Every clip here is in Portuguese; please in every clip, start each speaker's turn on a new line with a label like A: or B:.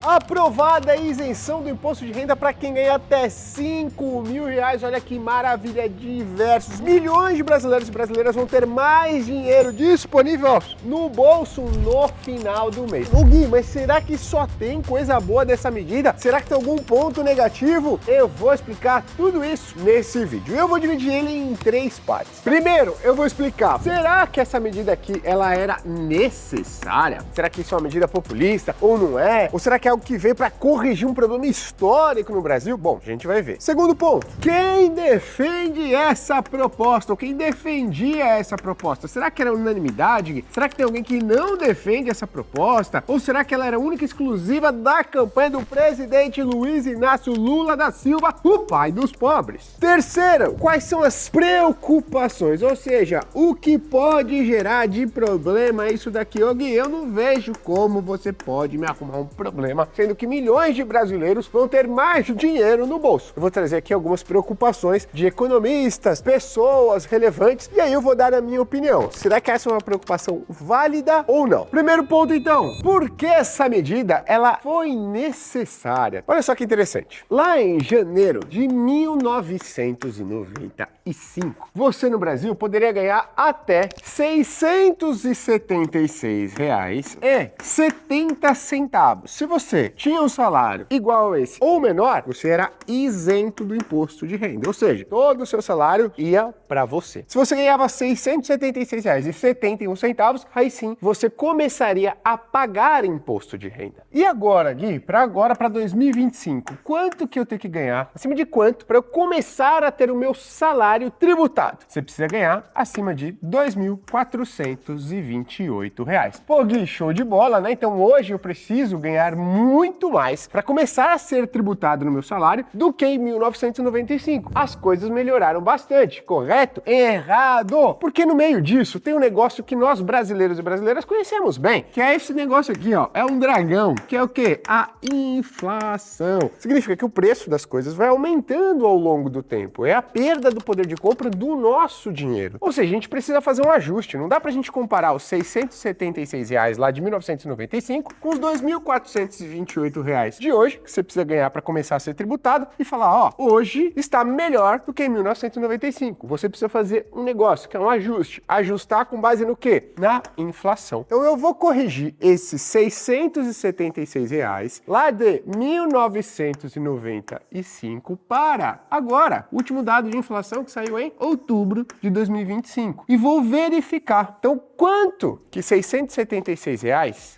A: Aprovada a isenção do imposto de renda para quem ganha até R$ 5.000. Olha que maravilha, diversos milhões de brasileiros e brasileiras vão ter mais dinheiro disponível no bolso no final do mês. Ô Gui, mas será que só tem coisa boa dessa medida? Será que tem algum ponto negativo? Eu vou explicar tudo isso nesse vídeo. Eu vou dividir ele em 3 partes. Primeiro, eu vou explicar, será que essa medida aqui, ela era necessária? Será que isso é uma medida populista ou não é? Ou será que é algo que veio para corrigir um problema histórico no Brasil? Bom, a gente vai ver. Segundo ponto, quem defende essa proposta, ou quem defendia essa proposta? Será que era unanimidade? Será que tem alguém que não defende essa proposta? Ou será que ela era única e exclusiva da campanha do presidente Luiz Inácio Lula da Silva, o pai dos pobres? Terceiro, quais são as preocupações? Ou seja, o que pode gerar de problema isso daqui? Ô Gui, eu não vejo como você pode me arrumar um problema, sendo que milhões de brasileiros vão ter mais dinheiro no bolso. Eu vou trazer aqui algumas preocupações de economistas, pessoas relevantes, e aí eu vou dar a minha opinião. Será que essa é uma preocupação válida ou não? Primeiro ponto então, por que essa medida ela foi necessária? Olha só que interessante. Lá em janeiro de 1995, você no Brasil poderia ganhar até R$ 676,70. Se você tinha um salário igual a esse ou menor, você era isento do imposto de renda, ou seja, todo o seu salário ia para você. Se você ganhava R$ 676,71, aí sim você começaria a pagar imposto de renda. E agora, Gui, para 2025, quanto que eu tenho que ganhar? Acima de quanto para eu começar a ter o meu salário tributado? Você precisa ganhar acima de R$ 2.428. Pô, Gui, show de bola, né? Então hoje eu preciso ganhar muito mais para começar a ser tributado no meu salário do que em 1995. As coisas melhoraram bastante, correto? Errado! Porque no meio disso tem um negócio que nós brasileiros e brasileiras conhecemos bem, que é esse negócio aqui, ó, é um dragão, que é o quê? A inflação. Significa que o preço das coisas vai aumentando ao longo do tempo, é a perda do poder de compra do nosso dinheiro. Ou seja, a gente precisa fazer um ajuste, não dá pra gente comparar os R$ 676 lá de 1995 com os R$ 2.428 de hoje, que você precisa ganhar para começar a ser tributado, e falar, ó, hoje está melhor do que em 1995. Você precisa fazer um negócio, que é um ajuste. Ajustar com base no quê? Na inflação. Então eu vou corrigir esses R$ 676 lá de 1995 para agora, último dado de inflação que saiu em outubro de 2025. E vou verificar. Então, quanto que R$ 676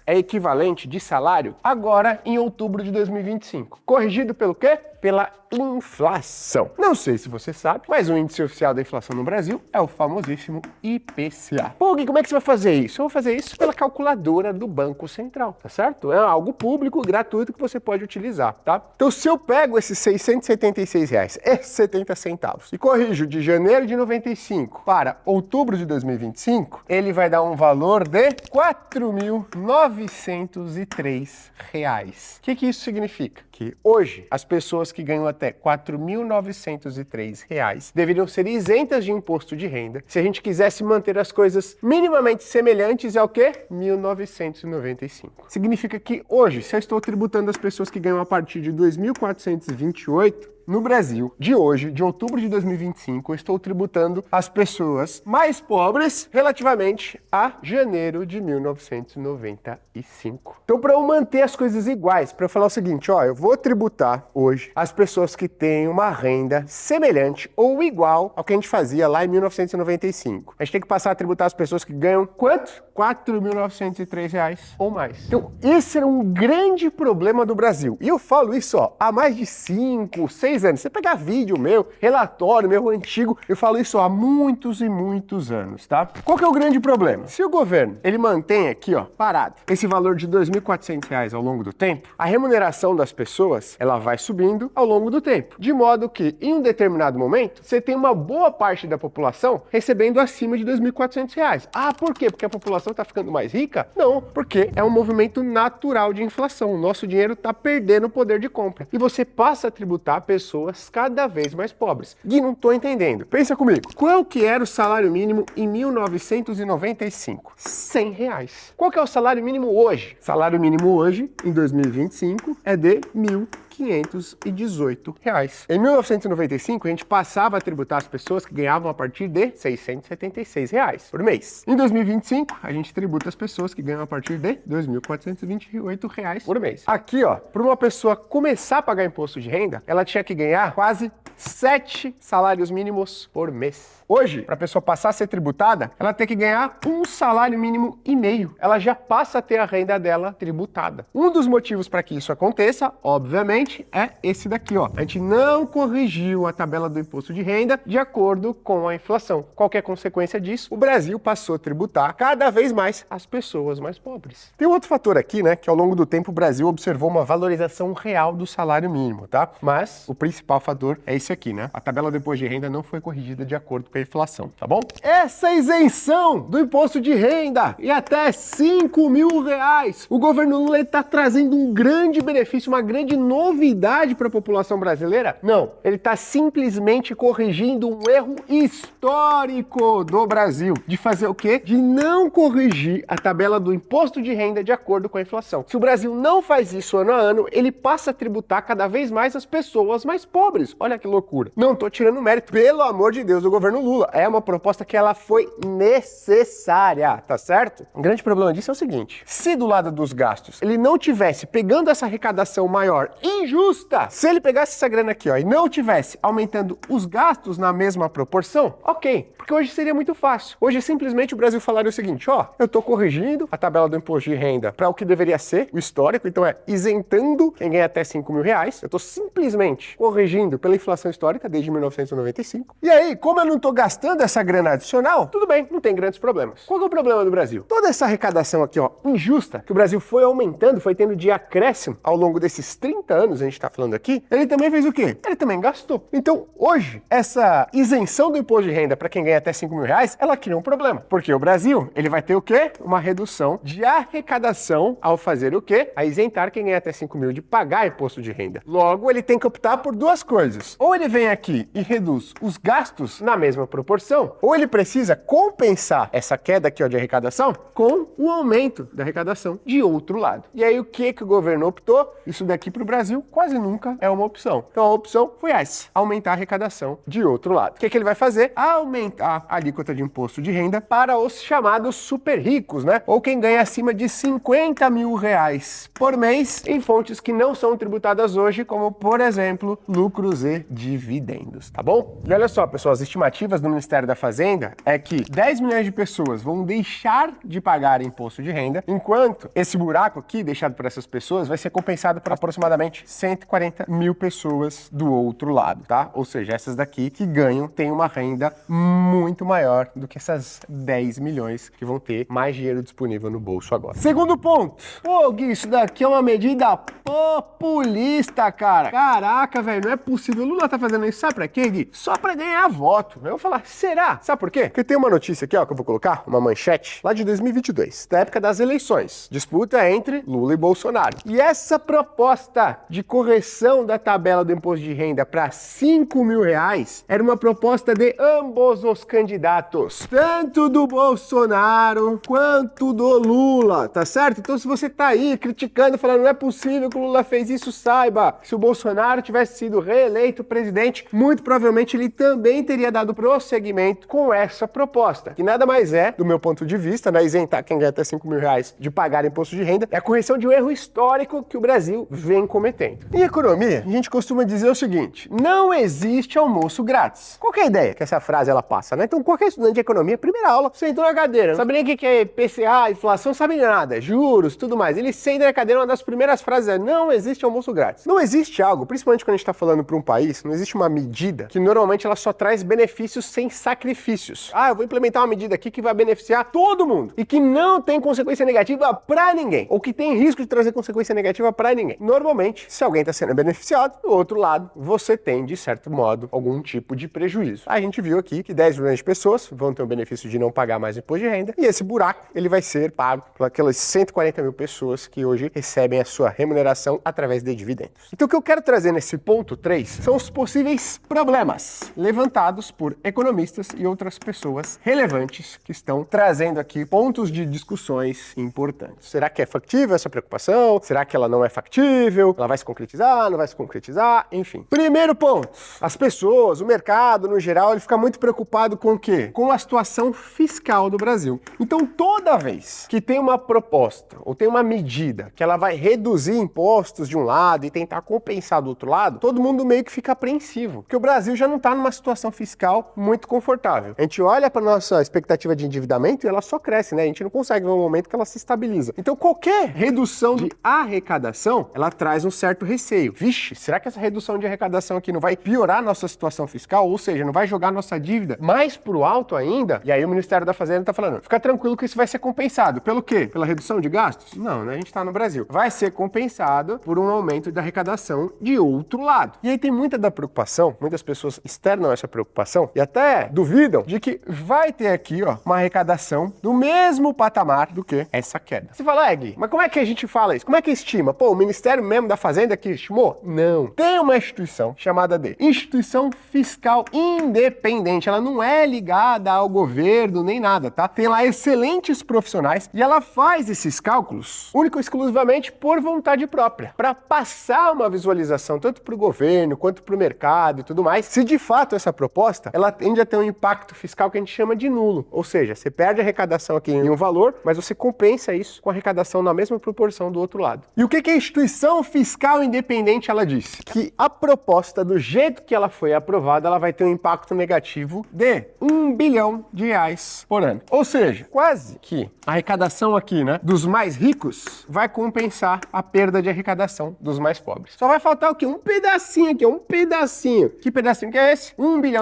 A: é equivalente de salário agora em outubro de 2025? Corrigido pelo quê? Pela inflação. Não sei se você sabe, mas o índice oficial da inflação no Brasil é o famosíssimo IPCA. Pô, Gui, como é que você vai fazer isso? Eu vou fazer isso pela calculadora do Banco Central, tá certo? É algo público, gratuito, que você pode utilizar, tá? Então, se eu pego esses R$ 676,70 e corrijo de janeiro de 95 para outubro de 2025, ele vai dar um valor de R$ 4.903. O que isso significa? Que hoje as pessoas que ganham até R$ 4.903 deveriam ser isentas de imposto de renda se a gente quisesse manter as coisas minimamente semelhantes ao que? 1995. Significa que hoje, se eu estou tributando as pessoas que ganham a partir de 2.428, no Brasil, de hoje, de outubro de 2025, eu estou tributando as pessoas mais pobres relativamente a janeiro de 1995. Então, para eu manter as coisas iguais, para eu falar o seguinte, ó, eu vou tributar hoje as pessoas que têm uma renda semelhante ou igual ao que a gente fazia lá em 1995. A gente tem que passar a tributar as pessoas que ganham quanto? R$ 4.903 ou mais. Então, esse era um grande problema do Brasil. E eu falo isso, ó, há mais de 5, 6 anos. Você pegar vídeo meu, relatório meu antigo, eu falo isso há muitos e muitos anos, tá? Qual que é o grande problema? Se o governo, ele mantém aqui, ó, parado, esse valor de R$ 2.400 ao longo do tempo, a remuneração das pessoas, ela vai subindo ao longo do tempo. De modo que, em um determinado momento, você tem uma boa parte da população recebendo acima de R$ 2.400. Ah, por quê? Porque a população está ficando mais rica? Não, porque é um movimento natural de inflação. O nosso dinheiro está perdendo o poder de compra. E você passa a tributar pessoas pessoas cada vez mais pobres. Gui, não tô entendendo. Pensa comigo. Qual que era o salário mínimo em 1995? R$ 100. Qual que é o salário mínimo hoje? Salário mínimo hoje, em 2025, é de R$ 1.518. Em 1995, a gente passava a tributar as pessoas que ganhavam a partir de R$ 676 por mês. Em 2025, a gente tributa as pessoas que ganham a partir de R$ 2.428 por mês. Aqui, ó, para uma pessoa começar a pagar imposto de renda, ela tinha que ganhar quase 7 salários mínimos por mês. Hoje, para a pessoa passar a ser tributada, ela tem que ganhar um salário mínimo e meio. Ela já passa a ter a renda dela tributada. Um dos motivos para que isso aconteça, obviamente, é esse daqui, ó. A gente não corrigiu a tabela do imposto de renda de acordo com a inflação. Qual que é a consequência disso? O Brasil passou a tributar cada vez mais as pessoas mais pobres. Tem um outro fator aqui, né, que ao longo do tempo o Brasil observou uma valorização real do salário mínimo, tá? Mas o principal fator é esse aqui, né? A tabela do imposto de renda não foi corrigida de acordo com a inflação, tá bom? Essa isenção do imposto de renda e até R$ 5.000, o governo Lula está trazendo um grande benefício, uma grande novidade para a população brasileira? Não, ele está simplesmente corrigindo um erro histórico do Brasil, de fazer o quê? De não corrigir a tabela do imposto de renda de acordo com a inflação. Se o Brasil não faz isso ano a ano, ele passa a tributar cada vez mais as pessoas mais pobres. Olha que loucura. Não tô tirando mérito, pelo amor de Deus, do governo Lula. É uma proposta que ela foi necessária, tá certo? O grande problema disso é o seguinte: se do lado dos gastos ele não tivesse pegando essa arrecadação maior injusta, se ele pegasse essa grana aqui, ó, e não tivesse aumentando os gastos na mesma proporção, ok, porque hoje seria muito fácil. Hoje simplesmente o Brasil falaria o seguinte, ó, eu tô corrigindo a tabela do imposto de renda para o que deveria ser, o histórico, então é isentando quem ganha até R$ 5.000, eu tô simplesmente corrigindo pela inflação histórica desde 1995. E aí, como eu não tô gastando essa grana adicional, tudo bem, não tem grandes problemas. Qual que é o problema do Brasil? Toda essa arrecadação aqui, ó, injusta, que o Brasil foi aumentando, foi tendo de acréscimo ao longo desses 30 anos, a gente tá falando aqui, ele também fez o quê? Ele também gastou. Então, hoje, essa isenção do imposto de renda para quem ganha até R$ 5.000, ela cria um problema. Porque o Brasil, ele vai ter o quê? Uma redução de arrecadação ao fazer o quê? A isentar quem ganha até 5 mil de pagar imposto de renda. Logo, ele tem que optar por duas coisas. Ou ele vem aqui e reduz os gastos na mesma proporção, ou ele precisa compensar essa queda aqui, ó, de arrecadação com o aumento da arrecadação de outro lado. E aí o que o governo optou? Isso daqui para o Brasil quase nunca é uma opção. Então a opção foi essa, aumentar a arrecadação de outro lado. O que ele vai fazer? Aumentar a alíquota de imposto de renda para os chamados super ricos, né? Ou quem ganha acima de R$ 50 mil por mês em fontes que não são tributadas hoje, como por exemplo, lucros e dividendos, tá bom? E olha só, pessoal, as estimativas do Ministério da Fazenda é que 10 milhões de pessoas vão deixar de pagar imposto de renda, enquanto esse buraco aqui, deixado por essas pessoas, vai ser compensado por aproximadamente 140 mil pessoas do outro lado, tá? Ou seja, essas daqui que ganham têm uma renda muito maior do que essas 10 milhões que vão ter mais dinheiro disponível no bolso agora. Segundo ponto. Pô, Gui, isso daqui é uma medida populista, cara. Caraca, velho, não é possível. O Lula tá fazendo isso, sabe pra quê, Gui? Só pra ganhar voto. Eu vou falar, será? Sabe por quê? Porque tem uma notícia aqui, ó, que eu vou colocar, uma manchete, lá de 2022, da época das eleições. Disputa entre Lula e Bolsonaro. E essa proposta de correção da tabela do imposto de renda para R$ 5.000 era uma proposta de ambos os candidatos, tanto do Bolsonaro quanto do Lula, tá certo? Então se você tá aí criticando, falando não é possível que o Lula fez isso, saiba, se o Bolsonaro tivesse sido reeleito presidente, muito provavelmente ele também teria dado prosseguimento com essa proposta, que nada mais é, do meu ponto de vista, né, isentar quem ganha até R$ 5.000 de pagar imposto de renda, é a correção de um erro histórico que o Brasil vem cometendo. Em economia, a gente costuma dizer o seguinte, não existe almoço grátis. Qual que é a ideia que essa frase ela passa, né? Então qualquer estudante de economia, primeira aula, sentou na cadeira, não sabe nem o que é IPCA, inflação, sabe nada, juros, tudo mais. Ele senta na cadeira, uma das primeiras frases é, não existe almoço grátis. Não existe algo, principalmente quando a gente está falando para um país, não existe uma medida que normalmente ela só traz benefícios sem sacrifícios. Ah, eu vou implementar uma medida aqui que vai beneficiar todo mundo e que não tem consequência negativa para ninguém, ou que tem risco de trazer consequência negativa para ninguém. Normalmente, se alguém está sendo beneficiado, do outro lado, você tem, de certo modo, algum tipo de prejuízo. A gente viu aqui que 10 milhões de pessoas vão ter o benefício de não pagar mais imposto de renda, e esse buraco ele vai ser pago por aquelas 140 mil pessoas que hoje recebem a sua remuneração através de dividendos. Então o que eu quero trazer nesse ponto 3 são os possíveis problemas levantados por economistas e outras pessoas relevantes que estão trazendo aqui pontos de discussões importantes. Será que é factível essa preocupação? Será que ela não é factível? Ela vai se concretizar? Não vai se concretizar? Enfim. Primeiro ponto, as pessoas, o mercado no geral, ele fica muito preocupado com o quê? Com a situação fiscal do Brasil. Então toda vez que tem uma proposta ou tem uma medida que ela vai reduzir impostos de um lado e tentar compensar do outro lado, todo mundo meio que fica apreensivo, porque o Brasil já não está numa situação fiscal muito confortável. A gente olha para nossa expectativa de endividamento e ela só cresce, né? A gente não consegue ver um momento que ela se estabiliza. Então qualquer redução de arrecadação, ela traz um certo receio. Vixe, será que essa redução de arrecadação aqui não vai piorar a nossa situação fiscal? Ou seja, não vai jogar nossa dívida mais pro alto ainda? E aí o Ministério da Fazenda está falando, fica tranquilo que isso vai ser compensado. Pelo quê? Pela redução de gastos? Não, né? A gente está no Brasil. Vai ser compensado por um aumento da arrecadação de outro lado. E aí tem muita da preocupação, muitas pessoas externam essa preocupação e até duvidam de que vai ter aqui, ó, uma arrecadação do mesmo patamar do que essa queda. Você fala, Gui, mas como é que a gente fala isso? Como é que estima? Pô, o Ministério mesmo da Fazenda que estimou? Não. Tem uma instituição chamada de Instituição Fiscal Independente. Ela não é ligada ao governo nem nada, tá? Tem lá excelentes profissionais e ela faz esses cálculos único e exclusivamente por vontade própria, para passar uma visualização tanto para o governo quanto para o mercado e tudo mais, se de fato essa proposta ela tende a ter um impacto fiscal que a gente chama de nulo, ou seja, você perde a arrecadação aqui em um valor, mas você compensa isso com a arrecadação na mesma proporção do outro lado. E o que a Instituição Fiscal Independente ela disse? Que a proposta, do jeito que ela foi aprovada, ela vai ter um impacto negativo de R$1 bilhão por ano. Ou seja, quase que a arrecadação aqui, né, dos mais ricos vai compensar a perda de arrecadação dos mais pobres. Só vai faltar o quê? Um pedacinho aqui, um pedacinho. Que pedacinho que é esse? R$1 bilhão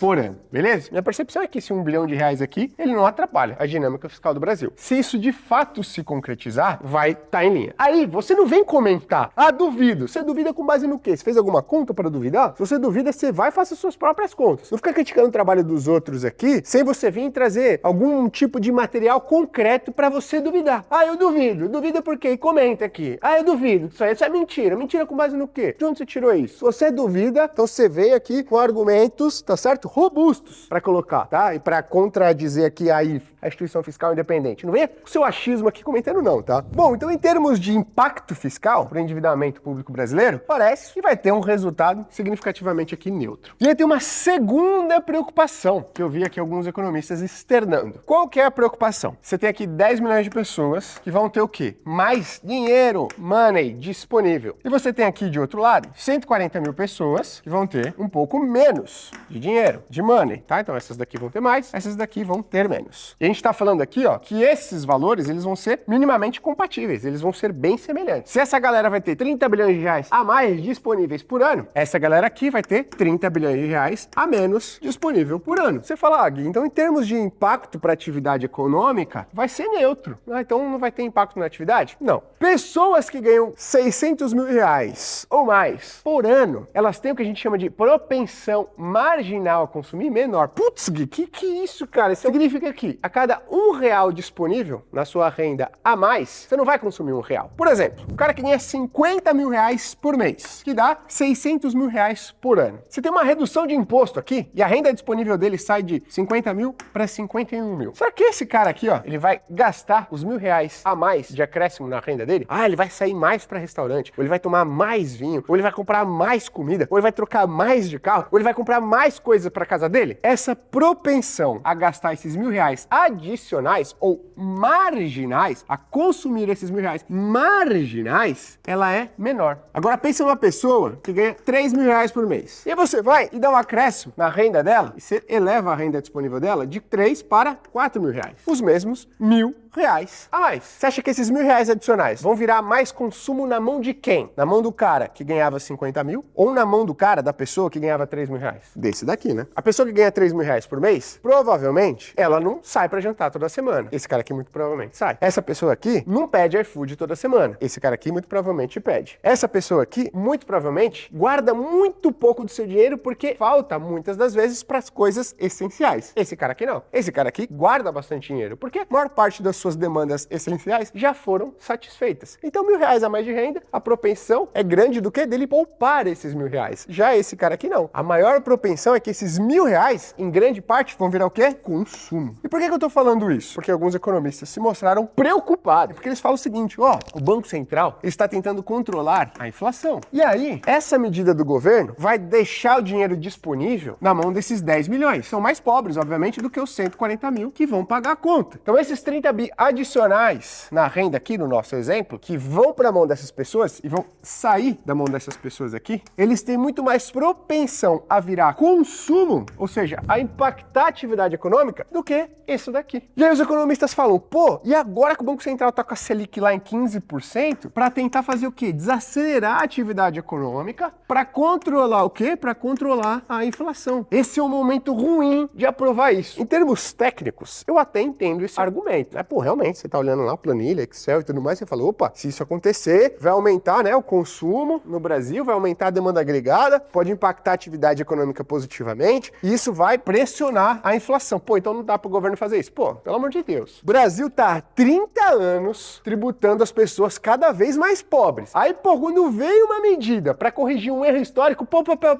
A: por ano, beleza? Minha percepção é que esse R$1 bilhão aqui, ele não atrapalha a dinâmica fiscal do Brasil. Se isso de fato se concretizar, vai estar em linha. Aí, você não vem comentar, duvido. Você duvida com base no quê? Você fez alguma conta para duvidar? Se você duvida, você vai e faça suas próprias contas. Não fica criticando o trabalho dos outros aqui, sem você vir trazer algum tipo de material concreto para você duvidar. Eu duvido. Duvida por quê? E comenta aqui. Eu duvido. Isso é mentira. Mentira com base no quê? De onde você tirou isso? Se você duvida, então você veio aqui com argumentos, tá certo? Robustos para colocar, tá? E para contradizer aqui a Instituição Fiscal Independente. Não venha com o seu achismo aqui comentando não, tá? Bom, então em termos de impacto fiscal para o endividamento público brasileiro, parece que vai ter um resultado significativamente aqui neutro. E aí tem uma segunda preocupação que eu vi aqui alguns economistas externando. Qual que é a preocupação? Você tem aqui 10 milhões de pessoas que vão ter o quê? Mais dinheiro, money, disponível. E você tem aqui, de outro lado, 140 mil pessoas que vão ter um pouco menos de dinheiro, de money, tá? Então essas daqui vão ter mais, essas daqui vão ter menos. E a gente tá falando aqui, ó, que esses valores, eles vão ser minimamente compatíveis, eles vão ser bem semelhantes. Se essa galera vai ter 30 bilhões de reais a mais disponíveis por ano, essa galera aqui vai ter 30 bilhões de reais a menos disponível por ano. Você fala, Gui, então em termos de impacto para a atividade econômica, vai ser neutro. Então não vai ter impacto na atividade? Não. Pessoas que ganham 600 mil reais ou mais por ano, elas têm o que a gente chama de propensão marginal a consumir menor. Putz, Gui, que é isso, cara? Isso significa que a cada R$1 disponível na sua renda a mais, você não vai consumir R$1. Por exemplo, o cara que ganha 50 mil reais por mês, que dá 600 mil reais por ano. Você tem uma redução de imposto aqui e a renda disponível dele sai de 50 mil para 51 mil. Será que esse cara aqui, ó, ele vai gastar os R$1.000 a mais de acréscimo na renda dele? Ele vai sair mais para restaurante, ou ele vai tomar mais vinho, ou ele vai comprar mais comida, ou ele vai trocar mais de carro, ou ele vai comprar mais coisas para casa dele? Essa propensão a gastar esses R$1.000 adicionais ou marginais, a consumir esses R$1.000 marginais, ela é menor. Agora pensa numa pessoa que ganha 3 mil reais por mês. E aí você vai e dá um acréscimo na renda dela e você eleva a renda disponível dela de 3 para 4 mil reais. Os mesmos R$1.000 a mais. Você acha que esses R$1.000 adicionais vão virar mais consumo na mão de quem? Na mão do cara que ganhava 50 mil ou na mão do cara, da pessoa que ganhava 3 mil reais? Desse daqui, né? A pessoa que ganha 3 mil reais por mês, provavelmente, ela não sai pra jantar toda semana. Esse cara aqui muito provavelmente sai. Essa pessoa aqui não pede iFood toda semana. Esse cara aqui muito provavelmente pede. Essa pessoa aqui, muito provavelmente, guarda muito pouco do seu dinheiro porque falta muitas das vezes para as coisas coisas essenciais. Esse cara aqui não. Esse cara aqui guarda bastante dinheiro, porque a maior parte das suas demandas essenciais já foram satisfeitas. Então, R$1.000 a mais de renda, a propensão é grande do que dele poupar esses R$1.000. Já esse cara aqui não. A maior propensão é que esses R$1.000, em grande parte, vão virar o quê? Consumo. E por que eu tô falando isso? Porque alguns economistas se mostraram preocupados. Porque eles falam o seguinte, o Banco Central está tentando controlar a inflação. E aí, essa medida do governo vai deixar o dinheiro disponível na mão desses 10 milhões. São mais pobres, obviamente, do que os 140 mil que vão pagar a conta. Então, esses 30 bi adicionais na renda aqui, no nosso exemplo, que vão para a mão dessas pessoas e vão sair da mão dessas pessoas aqui, eles têm muito mais propensão a virar consumo, ou seja, a impactar a atividade econômica, do que isso daqui. E aí os economistas falam, e agora que o Banco Central está com a Selic lá em 15%, para tentar fazer o quê? Desacelerar a atividade econômica, para controlar o quê? Para controlar a inflação. Esse é um momento ruim de aprovar isso. Em termos técnicos, eu até entendo esse argumento, né? Realmente, você está olhando lá a planilha, Excel e tudo mais, você fala, se isso acontecer, vai aumentar, né, o consumo no Brasil, vai aumentar a demanda agregada, pode impactar a atividade econômica positivamente, e isso vai pressionar a inflação. Então não dá para o governo fazer isso. Pelo amor de Deus. O Brasil tá há 30 anos tributando as pessoas cada vez mais pobres. Aí, quando veio uma medida para corrigir um erro histórico,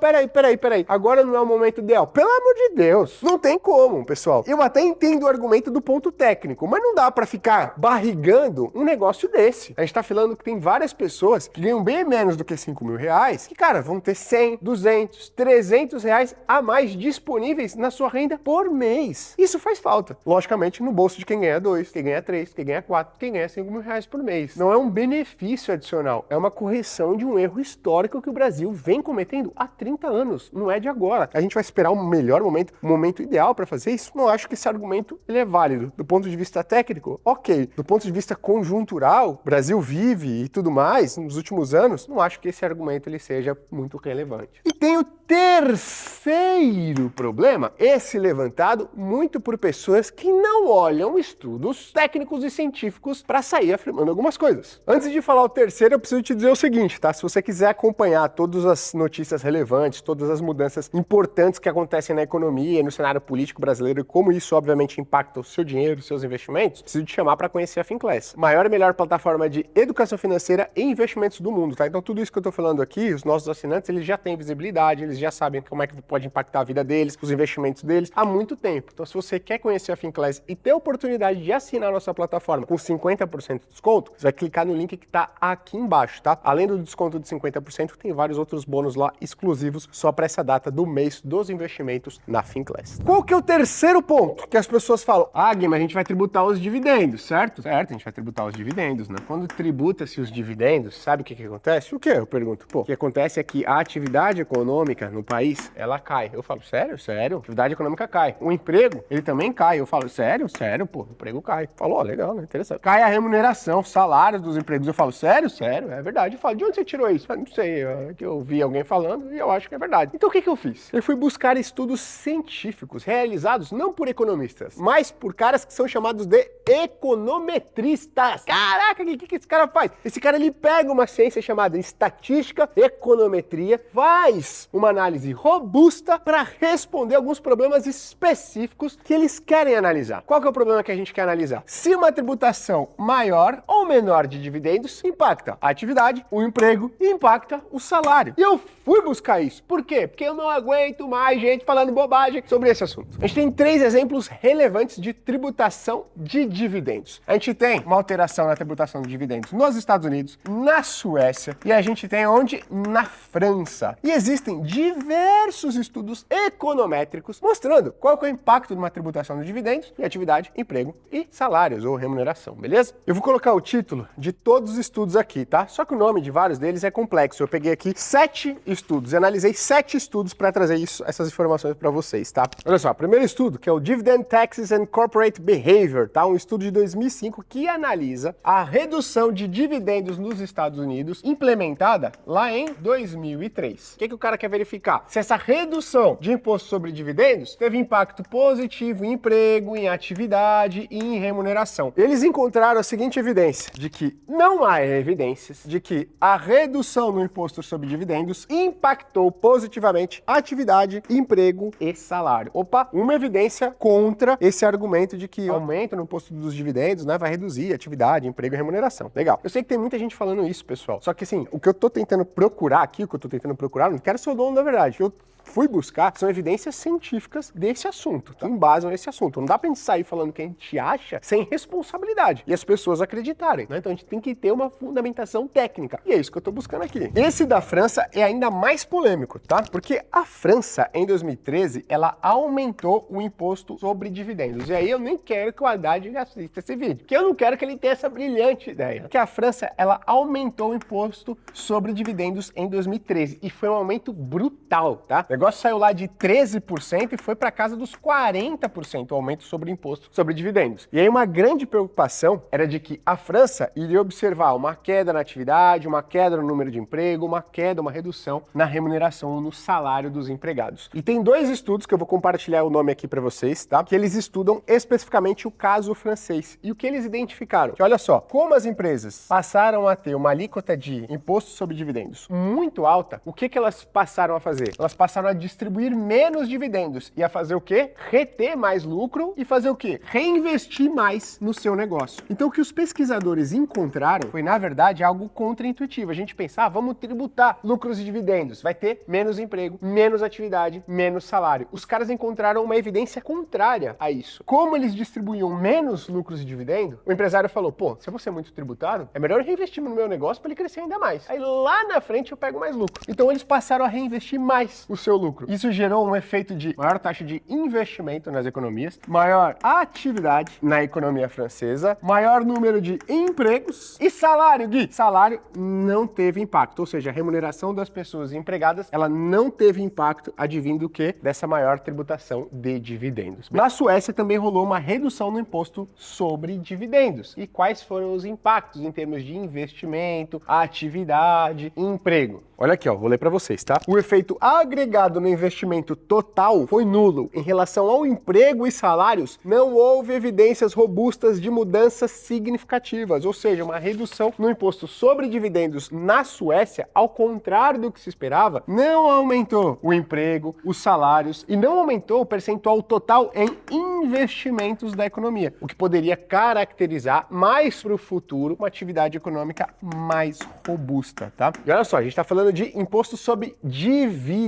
A: peraí. Agora não é o momento ideal. Pelo amor de Deus. Não tem como, pessoal. Eu até entendo o argumento do ponto técnico, mas não dá para ficar barrigando um negócio desse. A gente tá falando que tem várias pessoas que ganham bem menos do que R$5.000, que, cara, vão ter 100, 200, 300 reais a mais disponíveis na sua renda por mês. Isso faz falta. Logicamente, no bolso de quem ganha 2, quem ganha 3, quem ganha 4, quem ganha R$5.000 por mês. Não é um benefício adicional, é uma correção de um erro histórico que o Brasil vem cometendo há 30 anos, não é de agora. A gente vai esperar um melhor momento, um momento ideal para fazer isso? Não acho que esse argumento ele é válido. Do ponto de vista técnico, ok. Do ponto de vista conjuntural, o Brasil vive e tudo mais, nos últimos anos, não acho que esse argumento ele seja muito relevante. E tem o terceiro problema, esse levantado muito por pessoas que não olham estudos técnicos e científicos para sair afirmando algumas coisas. Antes de falar o terceiro, eu preciso te dizer o seguinte, tá? Se você quiser acompanhar todas as notícias relevantes, todas as mudanças importantes que acontecem na economia e no cenário político brasileiro e como isso, obviamente, impacta o seu dinheiro, os seus investimentos, preciso te chamar para conhecer a Finclass, maior e melhor plataforma de educação financeira e investimentos do mundo, tá? Então, tudo isso que eu tô falando aqui, os nossos assinantes, eles já têm visibilidade, eles já sabem como é que pode impactar a vida deles, os investimentos deles, há muito tempo. Então, se você quer conhecer a Finclass e ter a oportunidade de assinar a nossa plataforma com 50% de desconto, você vai clicar no link que está aqui embaixo, tá? Além do desconto de 50%, tem vários outros bônus lá exclusivos só para essa data do mês dos investimentos na Finclass. Qual que é o terceiro ponto que as pessoas falam? Guilherme, a gente vai tributar os dividendos, certo? Certo, a gente vai tributar os dividendos, né? Quando tributa-se os dividendos, sabe o que acontece? O que? Eu pergunto. O que acontece é que a atividade econômica no país, ela cai. Eu falo, sério? A atividade econômica cai. O emprego, ele também cai. Eu falo, sério, o emprego cai. Falou, legal, né? Interessante. Cai a remuneração, salário dos empregos. Eu falo, sério, é verdade. Eu falo, de onde você tirou isso? Não sei, que eu vi alguém falando e eu acho que é verdade. Então o que eu fiz? Eu fui buscar estudos científicos realizados não por economistas, mas por caras que são chamados de econometristas. Caraca, o que esse cara faz? Esse cara, ele pega uma ciência chamada estatística, econometria, faz uma análise robusta para responder alguns problemas específicos que eles querem analisar. Qual que é o problema que a gente quer analisar? Se uma tributação maior ou menor de dividendos impacta a atividade, o emprego e impacta o salário. E eu fui buscar isso. Por quê? Porque eu não aguento mais gente falando bobagem sobre esse assunto. A gente tem 3 exemplos relevantes de tributação de dividendos. A gente tem uma alteração na tributação de dividendos nos Estados Unidos, na Suécia e a gente tem onde? Na França. E existem diversos estudos econométricos mostrando qual que é o impacto de uma tributação de dividendos em atividade, emprego e salários ou remuneração, beleza? Eu vou colocar o título de todos os estudos aqui, tá? Só que o nome de vários deles é complexo. Eu peguei aqui 7 estudos, analisei 7 estudos para trazer essas informações para vocês, tá? Olha só, primeiro estudo, que é o Dividend Taxes and Corporate Behavior, tá? Um estudo estudo de 2005 que analisa a redução de dividendos nos Estados Unidos implementada lá em 2003. O que o cara quer verificar? Se essa redução de imposto sobre dividendos teve impacto positivo em emprego, em atividade e em remuneração. Eles encontraram a seguinte evidência, de que não há evidências de que a redução no imposto sobre dividendos impactou positivamente a atividade, emprego e salário. Opa, uma evidência contra esse argumento de que o aumento no imposto dos dividendos, né, vai reduzir atividade, emprego e remuneração. Legal. Eu sei que tem muita gente falando isso, pessoal. Só que assim, o que eu tô tentando procurar aqui, não quero ser o dono da verdade. Eu fui buscar são evidências científicas desse assunto, que embasam esse assunto. Não dá pra gente sair falando o que a gente acha sem responsabilidade e as pessoas acreditarem, né? Então a gente tem que ter uma fundamentação técnica. E é isso que eu tô buscando aqui. Esse da França é ainda mais polêmico, tá? Porque a França, em 2013, ela aumentou o imposto sobre dividendos. E aí eu nem quero que o Haddad assista esse vídeo, porque eu não quero que ele tenha essa brilhante ideia. Porque a França, ela aumentou o imposto sobre dividendos em 2013 e foi um aumento brutal, tá? O negócio saiu lá de 13% e foi para casa dos 40% o aumento sobre imposto sobre dividendos. E aí uma grande preocupação era de que a França iria observar uma queda na atividade, uma queda no número de emprego, uma redução na remuneração ou no salário dos empregados. E tem dois estudos que eu vou compartilhar o nome aqui para vocês, tá? Que eles estudam especificamente o caso francês. E o que eles identificaram? Que olha só, como as empresas passaram a ter uma alíquota de imposto sobre dividendos muito alta, o que elas passaram a fazer? Elas passaram a distribuir menos dividendos e a fazer o quê? Reter mais lucro e fazer o quê? Reinvestir mais no seu negócio. Então o que os pesquisadores encontraram foi, na verdade, algo contraintuitivo. A gente pensava, vamos tributar lucros e dividendos, vai ter menos emprego, menos atividade, menos salário. Os caras encontraram uma evidência contrária a isso. Como eles distribuíam menos lucros e dividendos, o empresário falou, pô, se eu vou ser muito tributado, é melhor eu reinvestir no meu negócio para ele crescer ainda mais. Aí lá na frente eu pego mais lucro. Então eles passaram a reinvestir mais o seu lucro. Isso gerou um efeito de maior taxa de investimento nas economias, maior atividade na economia francesa, maior número de empregos e salário, Gui. Salário não teve impacto, ou seja, a remuneração das pessoas empregadas, ela não teve impacto advindo do quê? Dessa maior tributação de dividendos. Na Suécia também rolou uma redução no imposto sobre dividendos. E quais foram os impactos em termos de investimento, atividade e emprego? Olha aqui, ó, vou ler para vocês, tá? O efeito agregado no investimento total foi nulo. Em relação ao emprego e salários, não houve evidências robustas de mudanças significativas, ou seja, uma redução no imposto sobre dividendos na Suécia, ao contrário do que se esperava, não aumentou o emprego, os salários e não aumentou o percentual total em investimentos da economia, o que poderia caracterizar mais para o futuro uma atividade econômica mais robusta, tá? E olha só, a gente está falando de imposto sobre dividendos.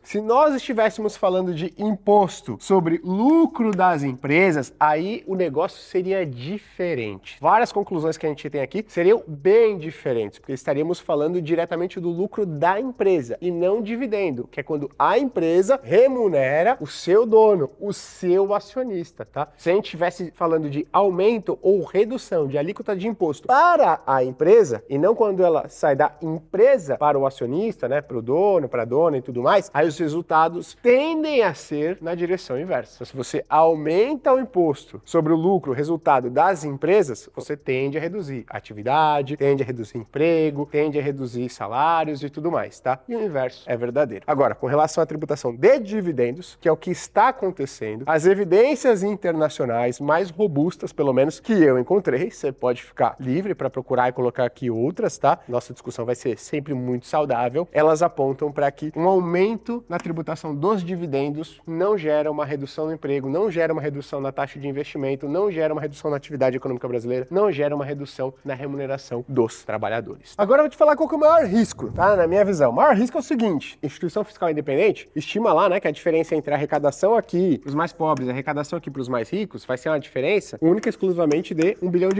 A: Se nós estivéssemos falando de imposto sobre lucro das empresas, aí o negócio seria diferente. Várias conclusões que a gente tem aqui seriam bem diferentes, porque estaríamos falando diretamente do lucro da empresa e não dividendo, que é quando a empresa remunera o seu dono, o seu acionista, tá? Se a gente estivesse falando de aumento ou redução de alíquota de imposto para a empresa e não quando ela sai da empresa para o acionista, né, para o dono, para a dona e tudo mais, aí os resultados tendem a ser na direção inversa. Então, se você aumenta o imposto sobre o lucro, resultado das empresas, você tende a reduzir a atividade, tende a reduzir emprego, tende a reduzir salários e tudo mais, tá? E o inverso é verdadeiro. Agora, com relação à tributação de dividendos, que é o que está acontecendo, as evidências internacionais mais robustas, pelo menos que eu encontrei, você pode ficar livre para procurar e colocar aqui outras, tá? Nossa discussão vai ser sempre muito saudável. Elas apontam para que um aumento na tributação dos dividendos não gera uma redução no emprego, não gera uma redução na taxa de investimento, não gera uma redução na atividade econômica brasileira, não gera uma redução na remuneração dos trabalhadores. Agora eu vou te falar qual que é o maior risco, tá? Na minha visão. O maior risco é o seguinte: a instituição fiscal independente estima lá, né, que a diferença entre a arrecadação aqui para os mais pobres e a arrecadação aqui para os mais ricos vai ser uma diferença única e exclusivamente de R$1 bilhão,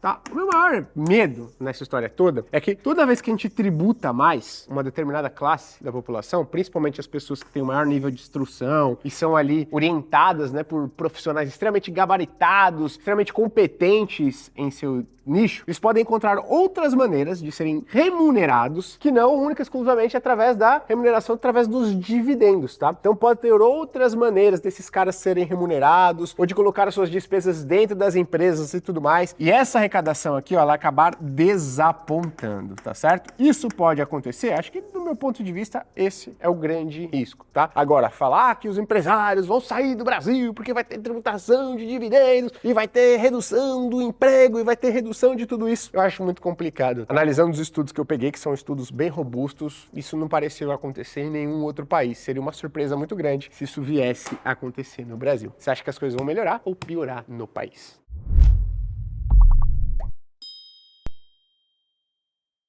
A: tá? O meu maior medo nessa história toda é que toda vez que a gente tributa mais uma determinada classe da população, principalmente as pessoas que têm o maior nível de instrução e são ali orientadas, né, por profissionais extremamente gabaritados, extremamente competentes em seu nicho, eles podem encontrar outras maneiras de serem remunerados que não única e exclusivamente através da remuneração através dos dividendos, tá? Então pode ter outras maneiras desses caras serem remunerados ou de colocar as suas despesas dentro das empresas e tudo mais. E essa arrecadação aqui, ó, ela acabar desapontando, tá certo? Isso pode acontecer, acho que do meu ponto de vista esse é o grande risco, tá? Agora, falar que os empresários vão sair do Brasil porque vai ter tributação de dividendos e vai ter redução do emprego e vai ter redução de tudo isso, eu acho muito complicado. Analisando os estudos que eu peguei, que são estudos bem robustos, isso não pareceu acontecer em nenhum outro país. Seria uma surpresa muito grande se isso viesse a acontecer no Brasil. Você acha que as coisas vão melhorar ou piorar no país?